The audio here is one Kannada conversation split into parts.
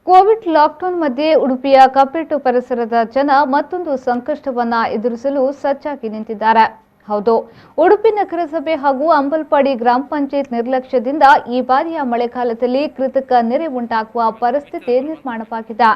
ಕೋವಿಡ್ ಲಾಕ್ಡೌನ್ ಮಧ್ಯೆ ಉಡುಪಿಯ ಕಪ್ಪೆಟ್ಟು ಪರಿಸರದ ಜನ ಮತ್ತೊಂದು ಸಂಕಷ್ಟವನ್ನ ಎದುರಿಸಲು ಸಜ್ಜಾಗಿ ನಿಂತಿದ್ದಾರೆ. ಹೌದು, ಉಡುಪಿ ನಗರಸಭೆ ಹಾಗೂ ಅಂಬಲ್ಪಾಡಿ ಗ್ರಾಮ ಪಂಚಾಯತ್ ನಿರ್ಲಕ್ಷ್ಯದಿಂದ ಈ ಬಾರಿಯ ಮಳೆಗಾಲದಲ್ಲಿ ಕೃತಕ ನೆರೆ ಉಂಟಾಗುವ ಪರಿಸ್ಥಿತಿ ನಿರ್ಮಾಣವಾಗಿದೆ.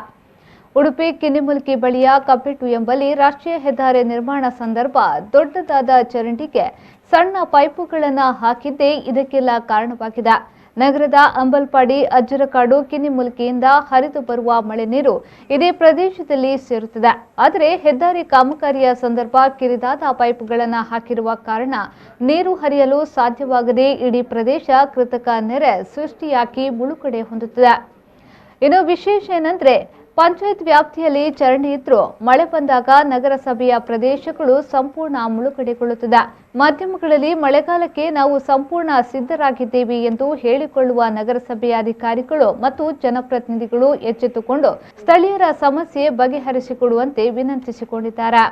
ಉಡುಪಿ ಕಿನ್ನಿಮುಲ್ಕಿ ಬಳಿಯ ಕಪ್ಪೆಟ್ಟು ಎಂಬಲ್ಲಿ ರಾಷ್ಟ್ರೀಯ ಹೆದ್ದಾರಿ ನಿರ್ಮಾಣ ಸಂದರ್ಭ ದೊಡ್ಡದಾದ ಚರಂಡಿಗೆ ಸಣ್ಣ ಪೈಪುಗಳನ್ನು ಹಾಕಿದ್ದೇ ಇದಕ್ಕೆಲ್ಲ ಕಾರಣವಾಗಿದೆ. ನಗರದ ಅಂಬಲ್ಪಾಡಿ, ಅಜ್ಜರಕಾಡು, ಕಿನ್ನಿಮುಲ್ಕಿಯಿಂದ ಹರಿದು ಬರುವ ಮಳೆ ನೀರು ಇದೇ ಪ್ರದೇಶದಲ್ಲಿ ಸೇರುತ್ತದೆ. ಆದರೆ ಹೆದ್ದಾರಿ ಕಾಮಗಾರಿಯ ಸಂದರ್ಭ ಕಿರಿದಾದ ಪೈಪುಗಳನ್ನು ಹಾಕಿರುವ ಕಾರಣ ನೀರು ಹರಿಯಲು ಸಾಧ್ಯವಾಗದೆ ಇಡೀ ಪ್ರದೇಶ ಕೃತಕ ನೆರೆ ಸೃಷ್ಟಿಯಾಗಿ ಮುಳುಗಡೆ ಹೊಂದುತ್ತದೆ. ಇನ್ನು ವಿಶೇಷ ಏನಂದ್ರೆ, ಪಂಚಾಯತ್ ವ್ಯಾಪ್ತಿಯಲ್ಲಿ ಚರಂಡಿ ಇದ್ರೂ ಮಳೆ ಬಂದಾಗ ನಗರಸಭೆಯ ಪ್ರದೇಶಗಳು ಸಂಪೂರ್ಣ ಮುಳುಗಡೆಗೊಳ್ಳುತ್ತದೆ. ಮಾಧ್ಯಮಗಳಲ್ಲಿ ಮಳೆಗಾಲಕ್ಕೆ ನಾವು ಸಂಪೂರ್ಣ ಸಿದ್ಧರಾಗಿದ್ದೇವೆ ಎಂದು ಹೇಳಿಕೊಳ್ಳುವ ನಗರಸಭೆಯ ಅಧಿಕಾರಿಗಳು ಮತ್ತು ಜನಪ್ರತಿನಿಧಿಗಳು ಎಚ್ಚೆತ್ತುಕೊಂಡು ಸ್ಥಳೀಯರ ಸಮಸ್ಯೆ ಬಗೆಹರಿಸಿಕೊಡುವಂತೆ ವಿನಂತಿಸಿಕೊಂಡಿದ್ದಾರೆ.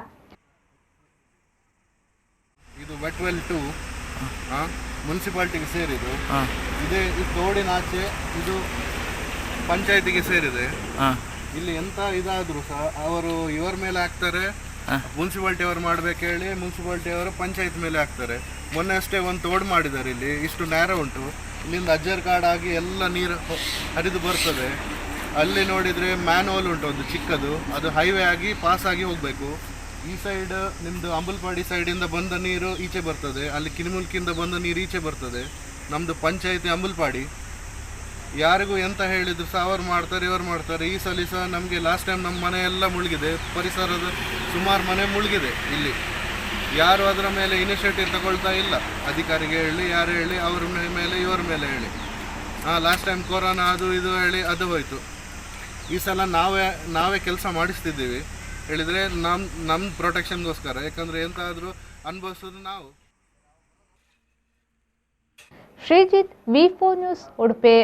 ಇದು ವೆಟ್ವೆಲ್ 2 ಮುನ್ಸಿಪಾಲಿಟಿಗೆ ಸೇರಿದ್ದು. ಇದೇ ತೋಡಿನಾಚೆ ಇದು ಪಂಚಾಯತಿಗೆ ಸೇರಿದೆ. ಇಲ್ಲಿ ಎಂತ ಇದಾದ್ರು ಸಹ ಅವರು ಇವರ ಮೇಲೆ ಹಾಕ್ತಾರೆ, ಮುನ್ಸಿಪಾಲಿಟಿ ಅವರು ಮಾಡ್ಬೇಕು ಹೇಳಿ ಮುನ್ಸಿಪಾಲಿಟಿ ಅವರು ಪಂಚಾಯತ್ ಮೇಲೆ ಹಾಕ್ತಾರೆ. ಮೊನ್ನೆ ಅಷ್ಟೇ ಒಂದು ತೋಡು ಮಾಡಿದ್ದಾರೆ. ಇಲ್ಲಿ ಇಷ್ಟು ನೇರ ಉಂಟು, ಇಲ್ಲಿಂದ ಅಜ್ಜರ್ ಕಾಡಾಗಿ ಎಲ್ಲ ನೀರು ಹರಿದು ಬರ್ತದೆ. ಅಲ್ಲಿ ನೋಡಿದರೆ ಮ್ಯಾನ್ಹೋಲ್ ಉಂಟು ಒಂದು ಚಿಕ್ಕದು, ಅದು ಹೈವೇ ಆಗಿ ಪಾಸ್ ಆಗಿ ಹೋಗಬೇಕು. ಈ ಸೈಡ್ ನಿಮ್ಮದು ಅಂಬಲ್ಪಾಡಿ ಸೈಡಿಂದ ಬಂದ ನೀರು ಈಚೆ ಬರ್ತದೆ, ಅಲ್ಲಿ ಕಿನ್ನಿಮುಲ್ಕಿಯಿಂದ ಬಂದ ನೀರು ಈಚೆ ಬರ್ತದೆ. ನಮ್ಮದು ಪಂಚಾಯತಿ ಅಂಬಲ್ಪಾಡಿ. ಯಾರಿಗೂ ಎಂತ ಹೇಳಿದ್ರು ಸಹ ಅವ್ರು ಮಾಡ್ತಾರೆ, ಇವ್ರು ಮಾಡ್ತಾರೆ. ಈ ಸಲ ಸಹ ನಮಗೆ ಲಾಸ್ಟ್ ಟೈಮ್ ನಮ್ಮ ಮನೆ ಎಲ್ಲ ಮುಳುಗಿದೆ, ಪರಿಸರದ ಸುಮಾರು ಮನೆ ಮುಳುಗಿದೆ. ಇಲ್ಲಿ ಯಾರು ಅದರ ಮೇಲೆ ಇನಿಷಿಯೇಟಿವ್ ತಗೊಳ್ತಾ ಇಲ್ಲ. ಅಧಿಕಾರಿಗೆ ಹೇಳಿ, ಯಾರು ಹೇಳಿ, ಅವ್ರ ಮೇಲೆ ಇವ್ರ ಮೇಲೆ ಹೇಳಿ. ಲಾಸ್ಟ್ ಟೈಮ್ ಕೊರೋನಾ ಅದು ಇದು ಹೇಳಿ ಅದು ಹೋಯಿತು. ಈ ಸಲ ನಾವೇ ಕೆಲಸ ಮಾಡಿಸ್ತಿದ್ದೀವಿ ಹೇಳಿದರೆ ನಮ್ಮ ಪ್ರೊಟೆಕ್ಷನ್ಗೋಸ್ಕರ. ಯಾಕಂದರೆ ಎಂತಾದರೂ ಅನುಭವಿಸೋದು ನಾವು. Sreejith, V4 news, Udupi.